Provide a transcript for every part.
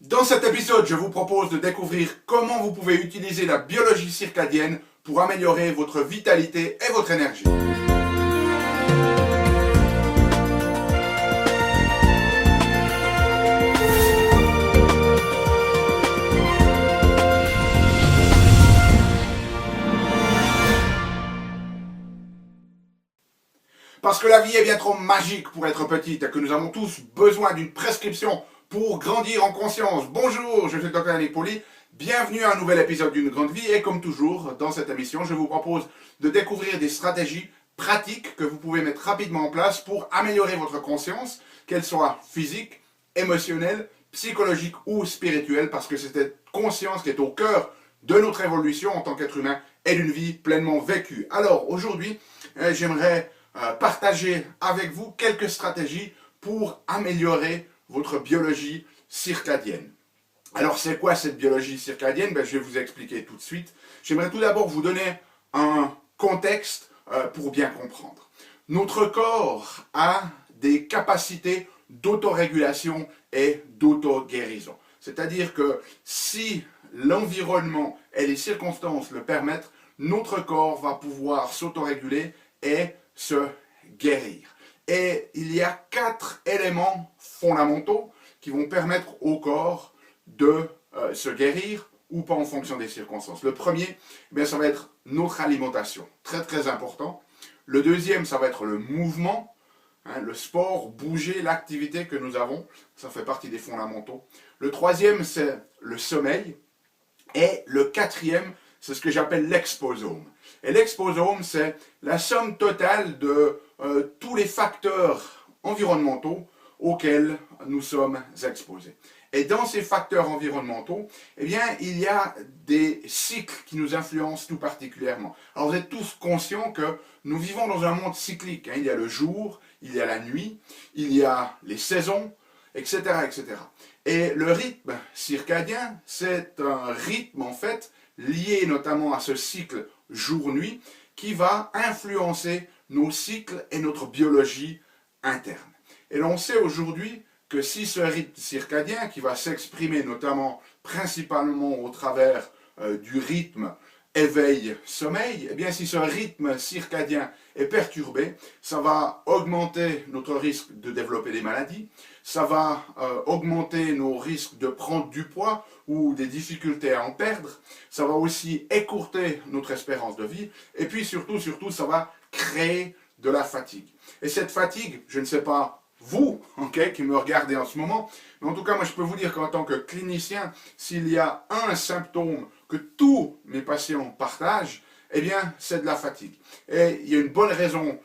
Dans cet épisode, je vous propose de découvrir comment vous pouvez utiliser la biologie circadienne pour améliorer votre vitalité et votre énergie. Parce que la vie est bien trop magique pour être petite et que nous avons tous besoin d'une prescription pour grandir en conscience. Bonjour, je suis le Dr Yannick Pauly. Bienvenue à un nouvel épisode d'une grande vie et comme toujours, dans cette émission, je vous propose de découvrir des stratégies pratiques que vous pouvez mettre rapidement en place pour améliorer votre conscience, qu'elle soit physique, émotionnelle, psychologique ou spirituelle, parce que c'est cette conscience qui est au cœur de notre évolution en tant qu'être humain et d'une vie pleinement vécue. Alors aujourd'hui, j'aimerais partager avec vous quelques stratégies pour améliorer votre biologie circadienne. Alors c'est quoi cette biologie circadienne? Je vais vous expliquer tout de suite. J'aimerais tout d'abord vous donner un contexte pour bien comprendre. Notre corps a des capacités d'autorégulation et d'auto-guérison. C'est-à-dire que si l'environnement et les circonstances le permettent, notre corps va pouvoir s'autoréguler et se guérir. Et il y a 4 éléments fondamentaux qui vont permettre au corps de se guérir ou pas en fonction des circonstances. Le premier, ça va être notre alimentation, très très important. Le deuxième, ça va être le mouvement, le sport, bouger, l'activité que nous avons, ça fait partie des fondamentaux. Le troisième, c'est le sommeil. Et le quatrième, c'est ce que j'appelle l'exposome. Et l'exposome, c'est la somme totale de tous les facteurs environnementaux auxquels nous sommes exposés. Et dans ces facteurs environnementaux, il y a des cycles qui nous influencent tout particulièrement. Alors vous êtes tous conscients que nous vivons dans un monde cyclique. Il y a le jour, il y a la nuit, il y a les saisons, etc., etc. Et le rythme circadien, c'est un rythme en fait lié notamment à ce cycle jour-nuit qui va influencer nos cycles et notre biologie interne. Et l'on sait aujourd'hui que si ce rythme circadien, qui va s'exprimer notamment principalement au travers du rythme éveil-sommeil, si ce rythme circadien est perturbé, ça va augmenter notre risque de développer des maladies, ça va augmenter nos risques de prendre du poids ou des difficultés à en perdre, ça va aussi écourter notre espérance de vie, et puis surtout, ça va créer de la fatigue. Et cette fatigue, je ne sais pas vous, qui me regardez en ce moment, mais en tout cas, moi je peux vous dire qu'en tant que clinicien, s'il y a un symptôme que tous mes patients partagent, c'est de la fatigue. Et il y a une bonne raison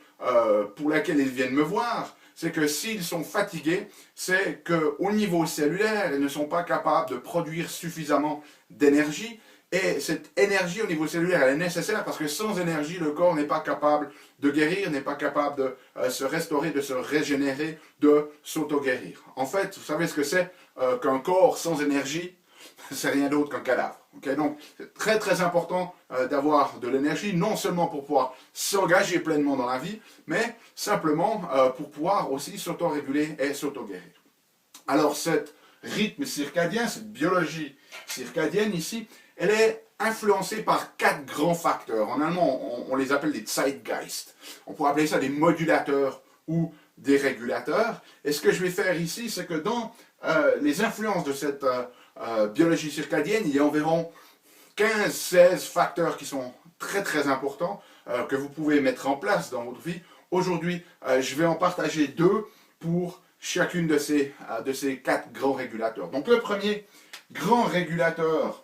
pour laquelle ils viennent me voir, c'est que s'ils sont fatigués, c'est qu'au niveau cellulaire, ils ne sont pas capables de produire suffisamment d'énergie. Et cette énergie au niveau cellulaire, elle est nécessaire parce que sans énergie, le corps n'est pas capable de guérir, n'est pas capable de se restaurer, de se régénérer, de s'auto-guérir. En fait, vous savez ce que c'est qu'un corps sans énergie? C'est rien d'autre qu'un cadavre. Donc, c'est très très important d'avoir de l'énergie, non seulement pour pouvoir s'engager pleinement dans la vie, mais simplement pour pouvoir aussi s'auto-réguler et s'auto-guérir. Alors, cet rythme circadien, cette biologie circadienne ici, elle est influencée par 4 grands facteurs. En allemand, on les appelle des Zeitgeist. On pourrait appeler ça des modulateurs ou des régulateurs. Et ce que je vais faire ici, c'est que dans les influences de cette biologie circadienne, il y a environ 15-16 facteurs qui sont très très importants que vous pouvez mettre en place dans votre vie. Aujourd'hui, je vais en partager 2 pour chacune de ces 4 grands régulateurs. Donc le premier grand régulateur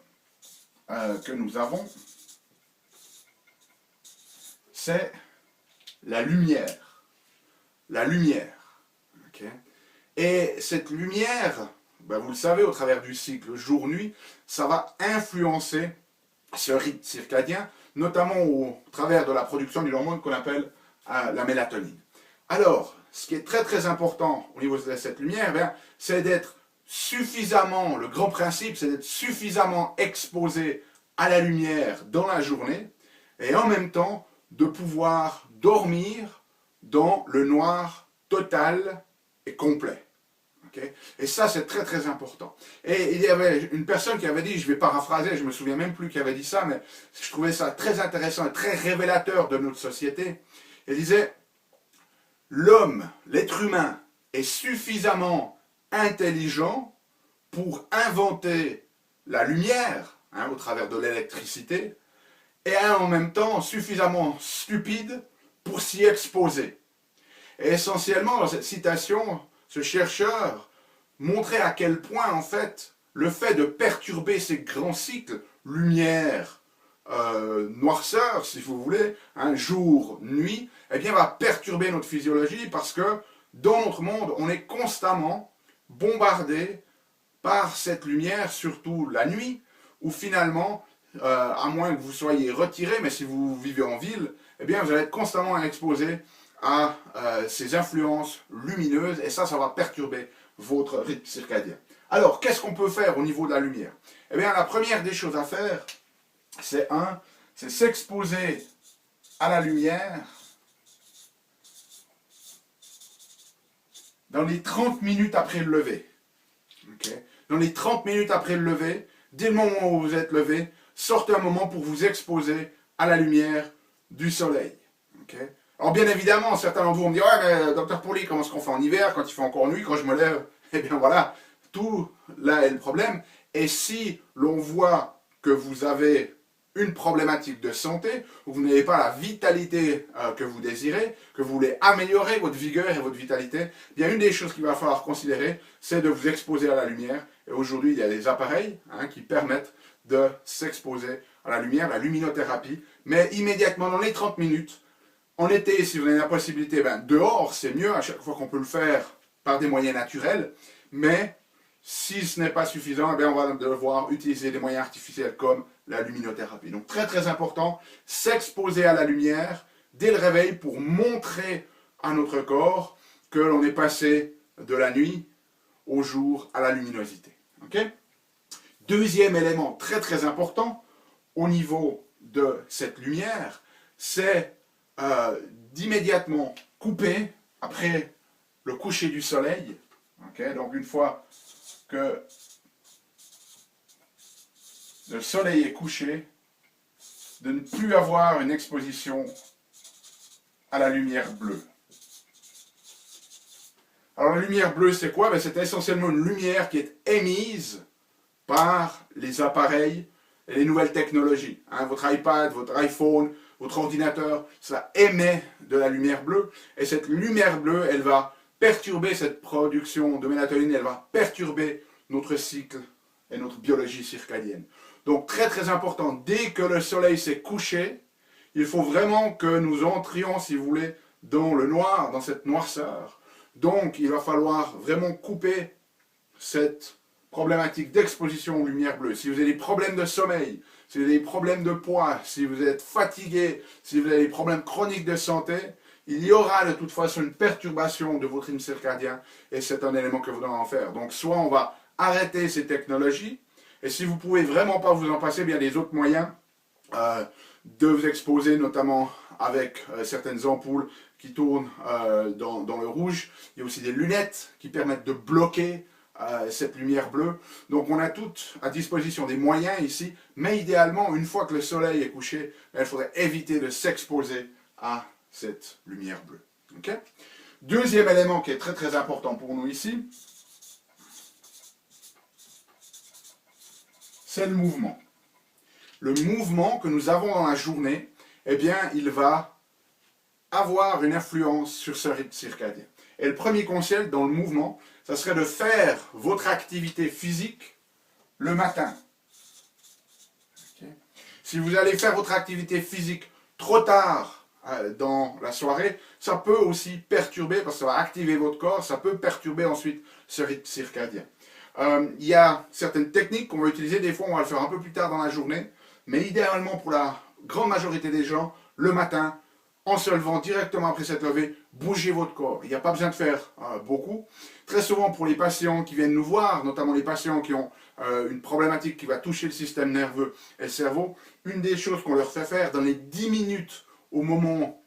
que nous avons, c'est la lumière. La lumière. Et cette lumière, vous le savez, au travers du cycle jour-nuit, ça va influencer ce rythme circadien, notamment au travers de la production d'une hormone qu'on appelle la mélatonine. Alors, ce qui est très très important au niveau de cette lumière, c'est d'être suffisamment, le grand principe, c'est d'être suffisamment exposé à la lumière dans la journée et en même temps de pouvoir dormir dans le noir total et complet. Okay? Et ça, c'est très très important. Et il y avait une personne qui avait dit, je vais paraphraser, je me souviens même plus qui avait dit ça, mais je trouvais ça très intéressant et très révélateur de notre société. Il disait, l'homme, l'être humain, est suffisamment intelligent pour inventer la lumière, hein, au travers de l'électricité, et en même temps suffisamment stupide pour s'y exposer. Et essentiellement, dans cette citation, ce chercheur montrait à quel point, en fait, le fait de perturber ces grands cycles, lumière, noirceur, si vous voulez, hein, jour, nuit, eh bien, va perturber notre physiologie parce que dans notre monde, on est constamment bombardé par cette lumière, surtout la nuit, où finalement, à moins que vous soyez retiré, mais si vous vivez en ville, eh bien, vous allez être constamment exposé à ces influences lumineuses, et ça va perturber votre rythme circadien. Alors, qu'est-ce qu'on peut faire au niveau de la lumière? Eh bien, la première des choses à faire, c'est s'exposer à la lumière dans les 30 minutes après le lever. Okay? Dans les 30 minutes après le lever, dès le moment où vous êtes levé, sortez un moment pour vous exposer à la lumière du soleil. Okay? Alors bien évidemment, certains d'entre vous vont me dire « Ouais, mais docteur Pauly, comment est-ce qu'on fait en hiver, quand il fait encore nuit, quand je me lève ?» Eh bien voilà, tout là est le problème. Et si l'on voit que vous avez une problématique de santé, où vous n'avez pas la vitalité que vous désirez, que vous voulez améliorer votre vigueur et votre vitalité, eh bien une des choses qu'il va falloir considérer, c'est de vous exposer à la lumière. Et aujourd'hui, il y a des appareils qui permettent de s'exposer à la lumière, la luminothérapie, mais immédiatement dans les 30 minutes. En été, si vous avez la possibilité, dehors, c'est mieux, à chaque fois qu'on peut le faire par des moyens naturels, mais si ce n'est pas suffisant, on va devoir utiliser des moyens artificiels comme la luminothérapie. Donc très très important, s'exposer à la lumière dès le réveil pour montrer à notre corps que l'on est passé de la nuit au jour à la luminosité. Okay? Deuxième élément très très important au niveau de cette lumière, c'est d'immédiatement couper après le coucher du soleil. Okay? Donc une fois que le soleil est couché, de ne plus avoir une exposition à la lumière bleue. Alors la lumière bleue, c'est quoi? C'est essentiellement une lumière qui est émise par les appareils et les nouvelles technologies. Votre iPad, votre iPhone, votre ordinateur, ça émet de la lumière bleue. Et cette lumière bleue, elle va perturber cette production de mélatonine, elle va perturber notre cycle et notre biologie circadienne. Donc très très important, dès que le soleil s'est couché, il faut vraiment que nous entrions, si vous voulez, dans le noir, dans cette noirceur. Donc il va falloir vraiment couper cette problématique d'exposition aux lumières bleues. Si vous avez des problèmes de sommeil, si vous avez des problèmes de poids, si vous êtes fatigué, si vous avez des problèmes chroniques de santé, il y aura de toute façon une perturbation de votre rythme circadien et c'est un élément que vous devez en faire. Donc soit on va arrêter ces technologies, et si vous ne pouvez vraiment pas vous en passer, bien des autres moyens de vous exposer, notamment avec certaines ampoules qui tournent dans le rouge. Il y a aussi des lunettes qui permettent de bloquer cette lumière bleue. Donc on a toutes à disposition des moyens ici, mais idéalement, une fois que le soleil est couché, il faudrait éviter de s'exposer à cette lumière bleue. Okay? Deuxième élément qui est très très important pour nous ici, c'est le mouvement. Le mouvement que nous avons dans la journée, eh bien, il va avoir une influence sur ce rythme circadien. Et le premier conseil dans le mouvement, ça serait de faire votre activité physique le matin. Okay. Si vous allez faire votre activité physique trop tard dans la soirée, ça peut aussi perturber, parce que ça va activer votre corps, ça peut perturber ensuite ce rythme circadien. Il y a certaines techniques qu'on va utiliser, des fois on va le faire un peu plus tard dans la journée, mais idéalement pour la grande majorité des gens, le matin, en se levant directement après s'être levé, bougez votre corps. Il n'y a pas besoin de faire beaucoup. Très souvent pour les patients qui viennent nous voir, notamment les patients qui ont une problématique qui va toucher le système nerveux et le cerveau, une des choses qu'on leur fait faire dans les 10 minutes au moment,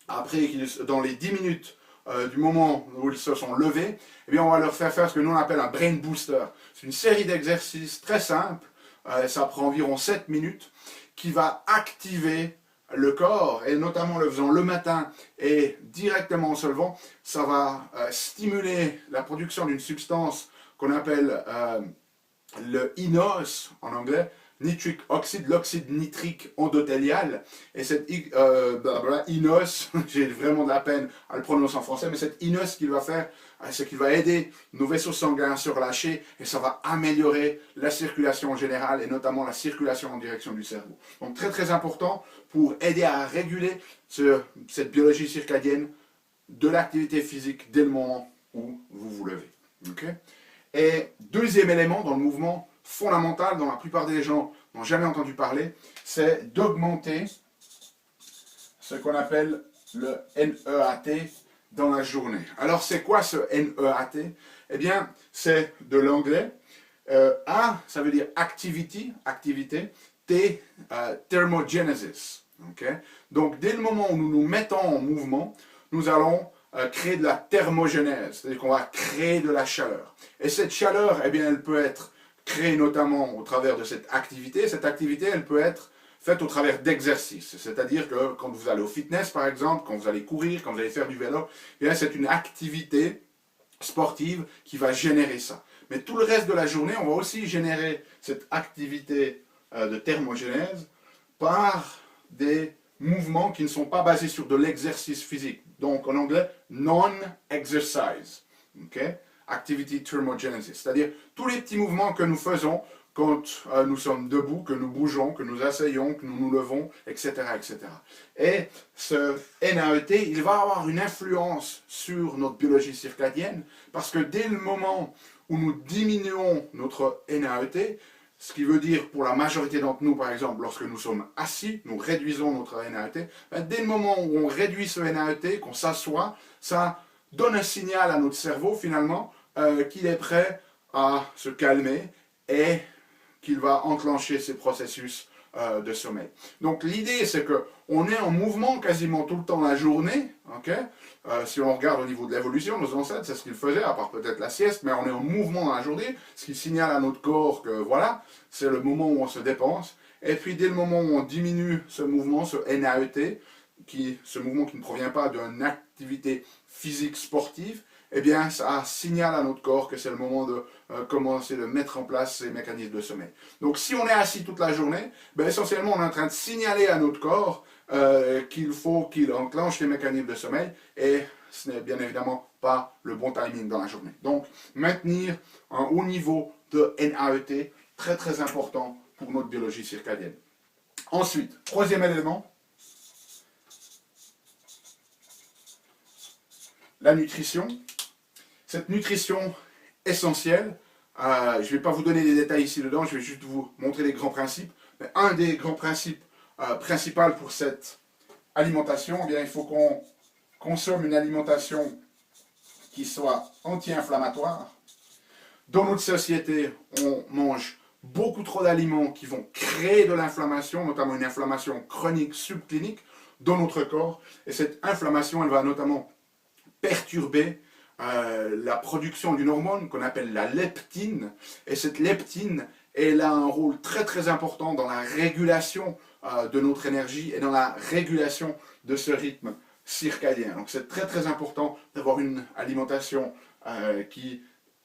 après, dans les 10 minutes du moment où ils se sont levés, eh bien on va leur faire ce que nous on appelle un brain booster. C'est une série d'exercices très simples, ça prend environ 7 minutes, qui va activer le corps, et notamment le faisant le matin et directement en se levant, ça va stimuler la production d'une substance qu'on appelle le INOS en anglais, nitric oxide, l'oxyde nitrique endothélial. Et cette INOS, j'ai vraiment de la peine à le prononcer en français, mais cette INOS, ce qu'il va faire, c'est qu'il va aider nos vaisseaux sanguins à se relâcher et ça va améliorer la circulation générale et notamment la circulation en direction du cerveau. Donc très très important pour aider à réguler cette biologie circadienne de l'activité physique dès le moment où vous vous levez. Okay? Et deuxième élément dans le mouvement fondamental, dont la plupart des gens n'ont jamais entendu parler, c'est d'augmenter ce qu'on appelle le NEAT dans la journée. Alors c'est quoi ce NEAT? Eh bien c'est de l'anglais. A, ça veut dire activity, activité. T, thermogenesis. Okay? Donc dès le moment où nous nous mettons en mouvement, nous allons créer de la thermogénèse, c'est-à-dire qu'on va créer de la chaleur. Et cette chaleur, eh bien, elle peut être créée notamment au travers de cette activité. Cette activité, elle peut être faite au travers d'exercices. C'est-à-dire que quand vous allez au fitness, par exemple, quand vous allez courir, quand vous allez faire du vélo, eh bien, c'est une activité sportive qui va générer ça. Mais tout le reste de la journée, on va aussi générer cette activité de thermogénèse par des mouvements qui ne sont pas basés sur de l'exercice physique. Donc en anglais, non-exercise. Okay? Activity thermogenesis. C'est-à-dire tous les petits mouvements que nous faisons quand nous sommes debout, que nous bougeons, que nous asseyons, que nous nous levons, etc. etc. Et ce NAET, il va avoir une influence sur notre biologie circadienne parce que dès le moment où nous diminuons notre NAET, ce qui veut dire pour la majorité d'entre nous, par exemple, lorsque nous sommes assis, nous réduisons notre NAET. Dès le moment où on réduit ce NAET, qu'on s'assoit, ça donne un signal à notre cerveau, finalement, qu'il est prêt à se calmer et qu'il va enclencher ces processus de sommeil. Donc l'idée, c'est qu'on est en mouvement quasiment tout le temps la journée. Okay? Si on regarde au niveau de l'évolution, nos ancêtres, c'est ce qu'ils faisaient, à part peut-être la sieste, mais on est en mouvement dans la journée, ce qui signale à notre corps que voilà, c'est le moment où on se dépense. Et puis dès le moment où on diminue ce mouvement, ce NAET, ce mouvement qui ne provient pas d'une activité physique sportive, eh bien, ça signale à notre corps que c'est le moment de commencer de mettre en place ces mécanismes de sommeil. Donc, si on est assis toute la journée, ben, essentiellement, on est en train de signaler à notre corps qu'il faut qu'il enclenche les mécanismes de sommeil, et ce n'est bien évidemment pas le bon timing dans la journée. Donc, maintenir un haut niveau de NAET, très très important pour notre biologie circadienne. Ensuite, troisième élément, la nutrition. Cette nutrition essentielle, je ne vais pas vous donner des détails ici dedans, je vais juste vous montrer les grands principes. Mais un des grands principes principaux pour cette alimentation, eh bien, il faut qu'on consomme une alimentation qui soit anti-inflammatoire. Dans notre société, on mange beaucoup trop d'aliments qui vont créer de l'inflammation, notamment une inflammation chronique subclinique dans notre corps. Et cette inflammation, elle va notamment perturber la production d'une hormone qu'on appelle la leptine. Et cette leptine, elle a un rôle très très important dans la régulation de notre énergie et dans la régulation de ce rythme circadien. Donc c'est très très important d'avoir une alimentation qui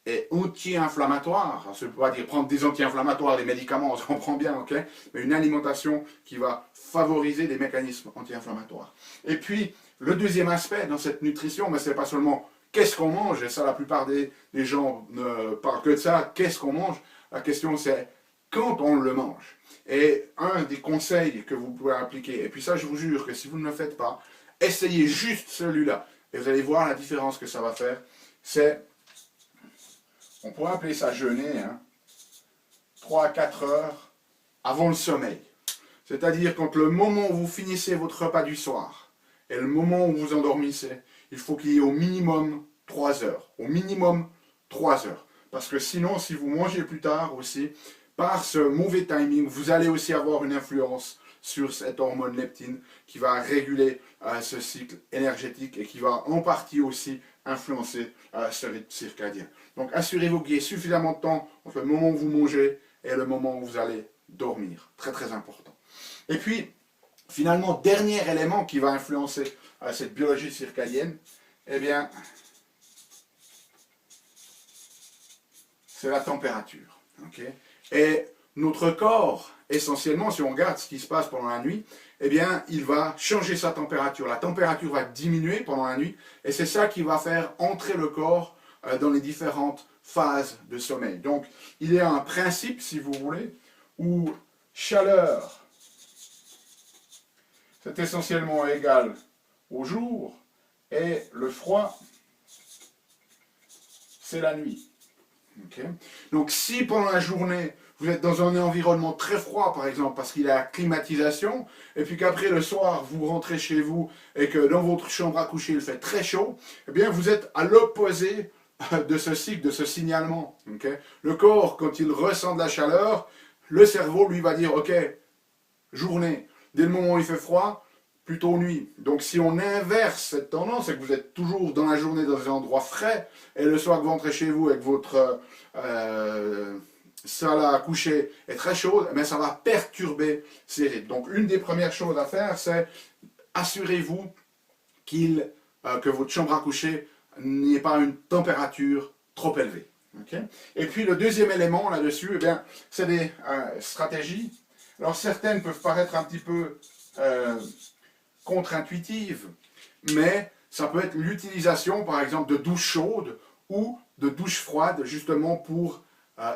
est anti-inflammatoire. Ça ne veut pas dire prendre des anti-inflammatoires, des médicaments, on se comprend bien, ok? Mais une alimentation qui va favoriser les mécanismes anti-inflammatoires. Et puis, le deuxième aspect dans cette nutrition, ce n'est pas seulement qu'est-ce qu'on mange, et ça la plupart des gens ne parlent que de ça, qu'est-ce qu'on mange. La question c'est quand on le mange. Et un des conseils que vous pouvez appliquer, et puis ça je vous jure que si vous ne le faites pas, essayez juste celui-là, et vous allez voir la différence que ça va faire, c'est, on pourrait appeler ça jeûner, 3 à 4 heures avant le sommeil. C'est-à-dire quand le moment où vous finissez votre repas du soir, et le moment où vous endormissez, il faut qu'il y ait au minimum 3 heures. Au minimum 3 heures. Parce que sinon, si vous mangez plus tard aussi, par ce mauvais timing, vous allez aussi avoir une influence sur cette hormone leptine qui va réguler ce cycle énergétique et qui va en partie aussi influencer ce rythme circadien. Donc assurez-vous qu'il y ait suffisamment de temps entre le moment où vous mangez et le moment où vous allez dormir. Très très important. Et puis, finalement, dernier élément qui va influencer cette biologie circadienne, eh bien, c'est la température. Okay? Et notre corps, essentiellement, si on regarde ce qui se passe pendant la nuit, eh bien, il va changer sa température. La température va diminuer pendant la nuit, et c'est ça qui va faire entrer le corps dans les différentes phases de sommeil. Donc, il y a un principe, si vous voulez, où chaleur, c'est essentiellement égal au jour, et le froid, c'est la nuit. Okay. Donc si pendant la journée, vous êtes dans un environnement très froid, par exemple, parce qu'il y a la climatisation, et puis qu'après le soir, vous rentrez chez vous, et que dans votre chambre à coucher, il fait très chaud, eh bien vous êtes à l'opposé de ce cycle, de ce signalement. Okay. Le corps, quand il ressent de la chaleur, le cerveau lui va dire, ok, journée. Dès le moment où il fait froid, plutôt nuit. Donc si on inverse cette tendance, et que vous êtes toujours dans la journée dans un endroit frais, et le soir que vous rentrez chez vous et que votre salle à coucher est très chaude, eh ça va perturber ces rythmes. Donc une des premières choses à faire, c'est assurez-vous que votre chambre à coucher n'ait pas une température trop élevée. Okay. Et puis le deuxième élément là-dessus, eh bien, c'est des stratégies. Alors certaines peuvent paraître un petit peu contre-intuitive, mais ça peut être l'utilisation, par exemple, de douches chaudes ou de douches froides, justement pour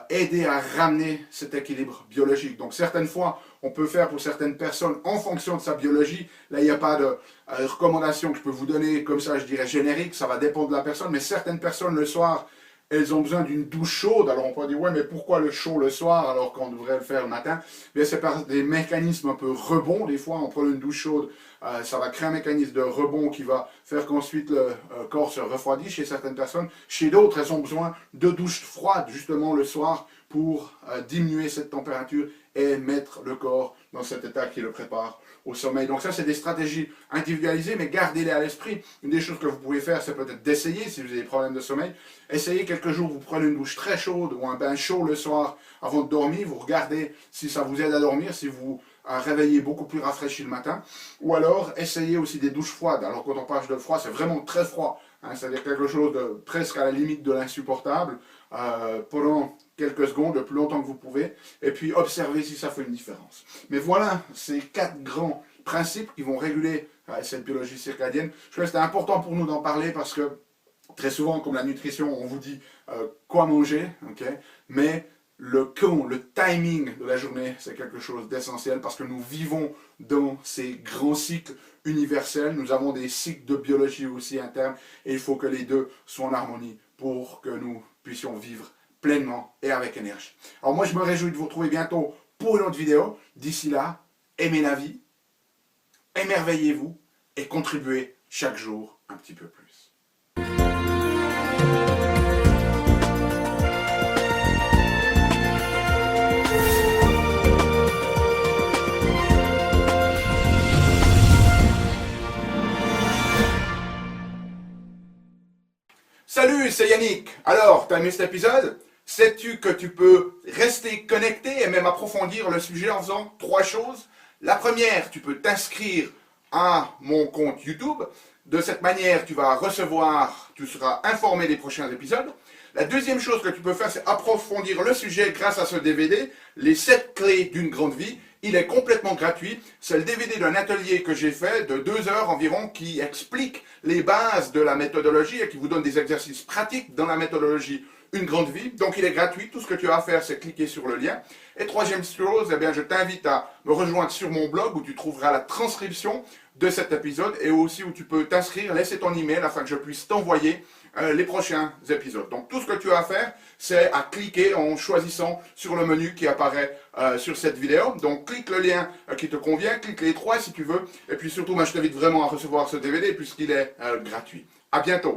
aider à ramener cet équilibre biologique. Donc, certaines fois, on peut faire pour certaines personnes en fonction de sa biologie. Là, il n'y a pas de recommandation que je peux vous donner comme ça, je dirais générique, ça va dépendre de la personne, mais certaines personnes, le soir, elles ont besoin d'une douche chaude. Alors on peut dire, ouais, mais pourquoi le chaud le soir alors qu'on devrait le faire le matin? Bien, c'est par des mécanismes un peu rebonds. Des fois, en prenant une douche chaude, ça va créer un mécanisme de rebond qui va faire qu'ensuite le corps se refroidit chez certaines personnes. Chez d'autres, elles ont besoin de douches froides, justement le soir, pour diminuer cette température et mettre le corps dans cet état qui le prépare au sommeil. Donc ça, c'est des stratégies individualisées, mais gardez-les à l'esprit. Une des choses que vous pouvez faire, c'est peut-être d'essayer, si vous avez des problèmes de sommeil, essayez quelques jours, vous prenez une douche très chaude ou un bain chaud le soir avant de dormir, vous regardez si ça vous aide à dormir, si vous réveillez beaucoup plus rafraîchi le matin, ou alors essayez aussi des douches froides. Alors quand on parle de froid, c'est vraiment très froid, hein, c'est-à-dire quelque chose de presque à la limite de l'insupportable, pendant quelques secondes, le plus longtemps que vous pouvez, et puis observez si ça fait une différence. Mais voilà ces 4 grands principes qui vont réguler cette biologie circadienne. Je trouve que c'était important pour nous d'en parler parce que très souvent, comme la nutrition, on vous dit quoi manger, okay, mais le timing de la journée, c'est quelque chose d'essentiel parce que nous vivons dans ces grands cycles universels. Nous avons des cycles de biologie aussi internes et il faut que les deux soient en harmonie pour que nous puissions vivre pleinement et avec énergie. Alors moi, je me réjouis de vous retrouver bientôt pour une autre vidéo. D'ici là, aimez la vie, émerveillez-vous et contribuez chaque jour un petit peu plus. Salut, c'est Yannick. Alors, t'as aimé cet épisode? Sais-tu que tu peux rester connecté et même approfondir le sujet en faisant 3 choses? La première, tu peux t'inscrire à mon compte YouTube. De cette manière, tu seras informé des prochains épisodes. La deuxième chose que tu peux faire, c'est approfondir le sujet grâce à ce DVD, les 7 clés d'une grande vie. Il est complètement gratuit. C'est le DVD d'un atelier que j'ai fait de 2 heures environ qui explique les bases de la méthodologie et qui vous donne des exercices pratiques dans la méthodologie Une grande vie. Donc il est gratuit. Tout ce que tu as à faire, c'est cliquer sur le lien. Et troisième chose, eh bien, je t'invite à me rejoindre sur mon blog où tu trouveras la transcription de cet épisode et aussi où tu peux t'inscrire, laisser ton email afin que je puisse t'envoyer les prochains épisodes. Donc tout ce que tu as à faire, c'est à cliquer en choisissant sur le menu qui apparaît sur cette vidéo. Donc clique le lien qui te convient, clique les 3 si tu veux. Et puis surtout, moi, je t'invite vraiment à recevoir ce DVD puisqu'il est gratuit. À bientôt.